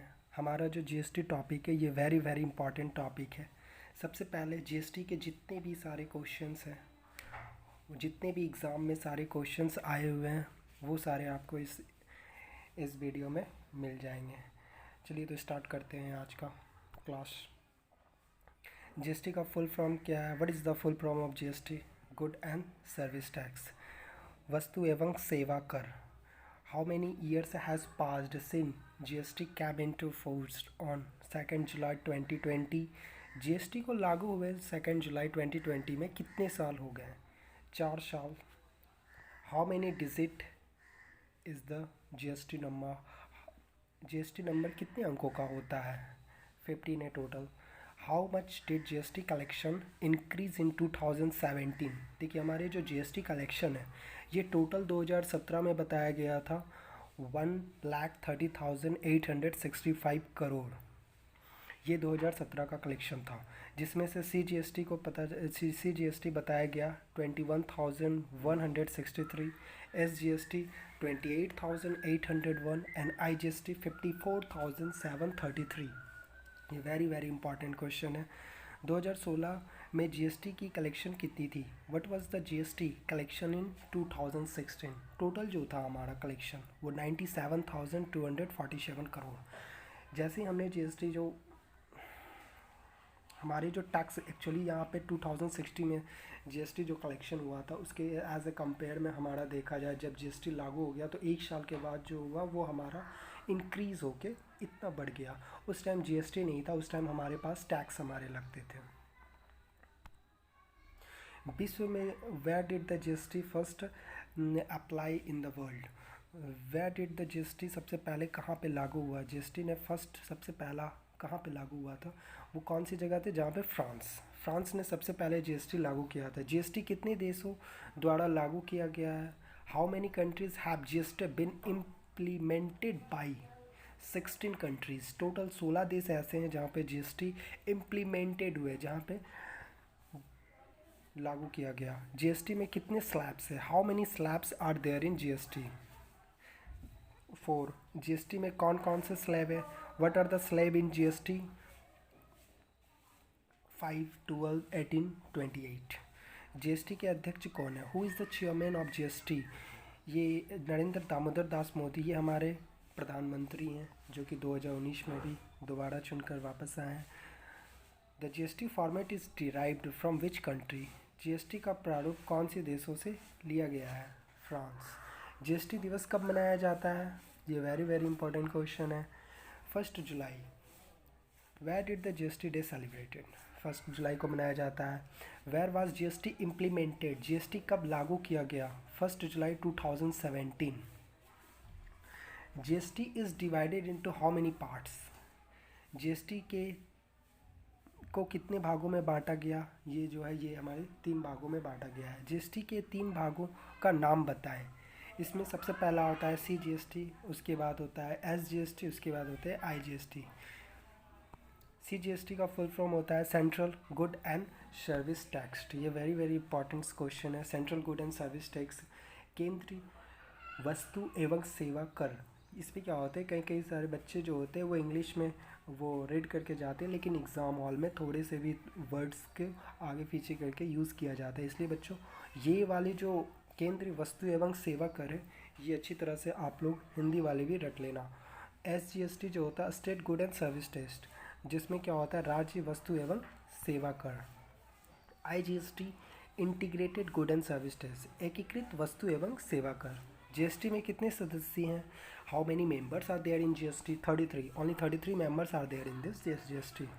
हैं। हमारा जो जीएसटी टॉपिक है ये वेरी वेरी इंपॉर्टेंट टॉपिक है। सबसे पहले जीएसटी के जितने भी सारे क्वेश्चंस हैं, जितने भी एग्ज़ाम में सारे क्वेश्चंस आए हुए हैं वो सारे आपको इस वीडियो में मिल जाएंगे। चलिए तो स्टार्ट करते हैं आज का क्लास। जीएसटी का फुल फॉर्म क्या है? What is the full form of GST? Good and service tax, वस्तु एवं सेवा कर। How many years has passed since GST came into force on 2nd July 2020? GST को लागू हुए 2nd जुलाई 2020 में कितने साल हो गए? 4 साल। How many digit is the GST number? GST number कितने अंकों का होता है? 15 है total. How much did GST collection increase in 2017? देखिए हमारे जो जीएसटी कलेक्शन है ये टोटल 2017 में बताया गया था 1,30,865 करोड़। ये 2017 का कलेक्शन था, जिसमें से सीजीएसटी बताया गया 21,163, एसजीएसटी 28,801 एंड आईजीएसटी 54,733। ये वेरी वेरी इंपॉर्टेंट क्वेश्चन है। 2016 में जीएसटी की कलेक्शन कितनी थी? What was the GST collection in 2016? Total जो था हमारा कलेक्शन वो 97,247 करोड़। जैसे ही हमने जीएसटी जो हमारे जो टैक्स एक्चुअली यहाँ पे 2016 में जीएसटी जो कलेक्शन हुआ था उसके एज ए कंपेयर में हमारा देखा जाए, जब जीएसटी लागू हो गया तो एक साल के बाद जो हुआ वो हमारा इंक्रीज़ होके इतना बढ़ गया। उस टाइम जीएसटी नहीं था, उस टाइम हमारे पास टैक्स हमारे लगते थे। विश्व में where did the GST first apply in the world? Where did the GST सबसे पहले कहाँ पे लागू हुआ? जीएसटी ने फर्स्ट सबसे पहला कहाँ पे लागू हुआ था? वो कौन सी जगह थी? जहाँ पे फ्रांस ने सबसे पहले जीएसटी लागू किया था। जीएसटी कितने देशों द्वारा लागू किया गया है? How many countries have GST been implemented by? 16 countries. Total 16 देश ऐसे हैं जहाँ पे जीएसटी इम्प्लीमेंटेड हुए, जहाँ पे लागू किया गया। जीएसटी में कितने स्लैब्स है? How many slabs are there in GST? 4। GST में कौन कौन से स्लैब है? What are the slab in GST? 5, 12, 18, 28। GST के अध्यक्ष कौन है? Who is the chairman of GST? ये नरेंद्र दामोदर दास मोदी, ये हमारे प्रधानमंत्री हैं जो कि 2019 में भी दोबारा चुनकर वापस आए हैं। The GST format is derived from which country? GST का प्रारूप कौन से देशों से लिया गया है? फ्रांस। जीएसटी दिवस कब मनाया जाता है? ये वेरी वेरी इंपॉर्टेंट क्वेश्चन है। 1 जुलाई। Where did the GST day celebrated? 1 जुलाई को मनाया जाता है। Where was GST implemented? GST कब लागू किया गया? 1 जुलाई 2017। GST is divided into how many parts? GST के को कितने भागों में बांटा गया? ये जो है ये हमारे 3 भागों में बांटा गया है। जीएसटी के 3 भागों का नाम बताएं। इसमें सबसे पहला होता है सीजीएसटी, उसके बाद होता है एसजीएसटी, उसके बाद होता है आईजीएसटी। सीजीएसटी का फुल फॉर्म होता है central good and service tax. ये वेरी वेरी इंपॉर्टेंट क्वेश्चन है। Central good and service tax केंद्रीय वस्तु एवं सेवा कर। इसमें क्या होता है, कई कई सारे बच्चे जो होते हैं वो इंग्लिश में वो रीड करके जाते हैं, लेकिन एग्ज़ाम हॉल में थोड़े से भी वर्ड्स के आगे पीछे करके यूज़ किया जाता है। इसलिए बच्चों ये वाली जो केंद्रीय वस्तु एवं सेवा कर है ये अच्छी तरह से आप लोग हिंदी वाले भी रट लेना। एसजीएसटी जो होता है state good and service tax, जिसमें क्या होता है राज्य वस्तु एवं सेवा कर। IGST integrated good and service tax, एकीकृत वस्तु एवं सेवा कर। जीएसटी में कितने सदस्य हैं? How many members are there in GST? 33। Only 33 members are there in this GST.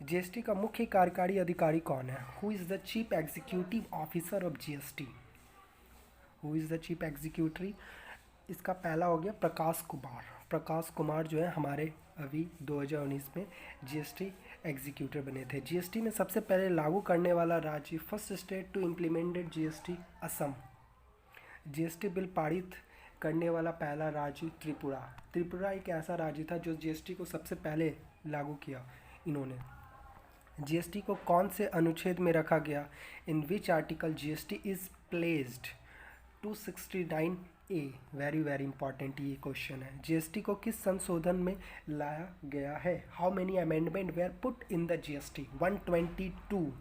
GST का मुख्य कार्यकारी अधिकारी कौन है? Who is the chief executive officer of GST? Who is the chief executive? इसका पहला हो गया प्रकाश कुमार। प्रकाश कुमार जो है हमारे अभी 2019 में जीएसटी एग्जीक्यूटिव बने थे। जीएसटी में सबसे पहले लागू करने वाला राज्य, first state to implemented GST, Assam. GST bill पारित करने वाला पहला राज्य त्रिपुरा। त्रिपुरा एक ऐसा राज्य था जो जीएसटी को सबसे पहले लागू किया इन्होंने। जीएसटी को कौन से अनुच्छेद में रखा गया? In which article GST is placed? 269 A, very very important ये क्वेश्चन है। जीएसटी को किस संशोधन में लाया गया है? How many amendment where put in the GST? 122।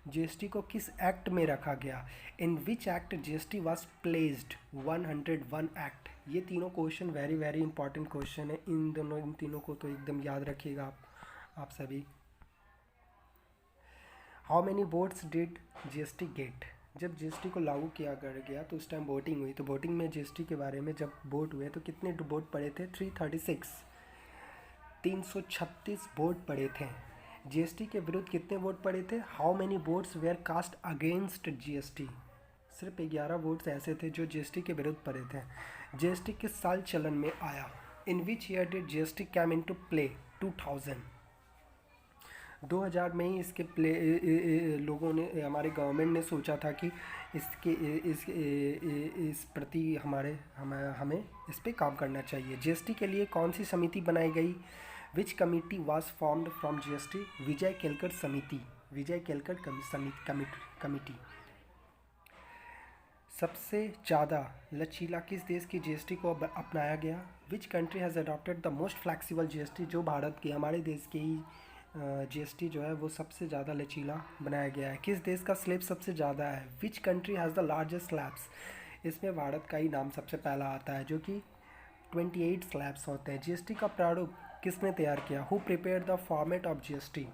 GST को किस एक्ट में रखा गया? In which act GST was placed? 101 act. ये तीनों क्वेश्चन वेरी वेरी इंपॉर्टेंट क्वेश्चन है। इन तीनों को तो एकदम याद रखिएगा आप सभी। How many votes did GST get? जब जीएसटी को लागू किया गया तो उस टाइम वोटिंग हुई, तो वोटिंग में जीएसटी के बारे में जब वोट हुए तो कितने वोट पड़े थे? 336, 336 वोट पड़े थे। जीएसटी के विरुद्ध कितने वोट पड़े थे? How many votes were cast against GST? सिर्फ 11 वोट्स ऐसे थे जो जीएसटी के विरुद्ध पड़े थे। जीएसटी किस साल चलन में आया? In which year did GST came into play? 2000। 2000 में ही इसके लोगों ने, हमारे गवर्नमेंट ने सोचा था कि इस प्रति हमें इस पे काम करना चाहिए। जीएसटी के लिए कौन सी समिति बनाई गई? Which committee was formed from GST? Vijay Kelkar समिति, विजय केलकर कमिटी। सबसे ज़्यादा लचीला किस देश की जीएसटी को अपनाया गया? Which country has adopted the most flexible GST? जो भारत की, हमारे देश की ही जीएसटी जो है वो सबसे ज़्यादा लचीला बनाया गया है। किस देश का स्लैब सबसे ज़्यादा है? Which country has the largest slabs? इसमें भारत का ही नाम सबसे पहला आता है, जो कि 28 स्लैब्स होते हैं। जीएसटी का प्रारूप किसने तैयार किया? Who prepare the format of GST?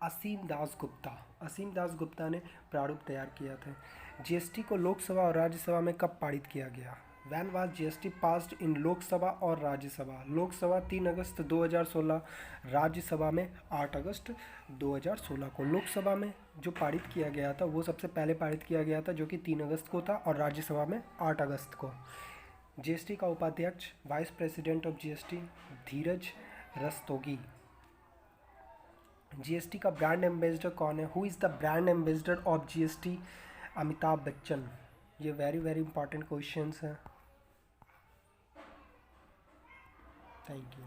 Asim Das Gupta. Asim Das Gupta ने प्रारूप तैयार किया था। जीएसटी को लोकसभा और राज्यसभा में कब पारित किया गया? When was GST passed in Lok Sabha और राज्यसभा? लोकसभा 3 अगस्त 2016, राज्यसभा में 8 अगस्त 2016 को। लोकसभा में जो पारित किया गया था वो सबसे पहले पारित किया गया था, जो कि 3 अगस्त को था, और राज्यसभा में 8 अगस्त को। जीएसटी का उपाध्यक्ष, vice president of GST, Dheeraj Rastogi. GST का ब्रांड एम्बेसडर कौन है? Who is the brand ambassador of GST? Amitabh Bachchan. ये वेरी वेरी इंपॉर्टेंट क्वेश्चंस हैं। Thank you.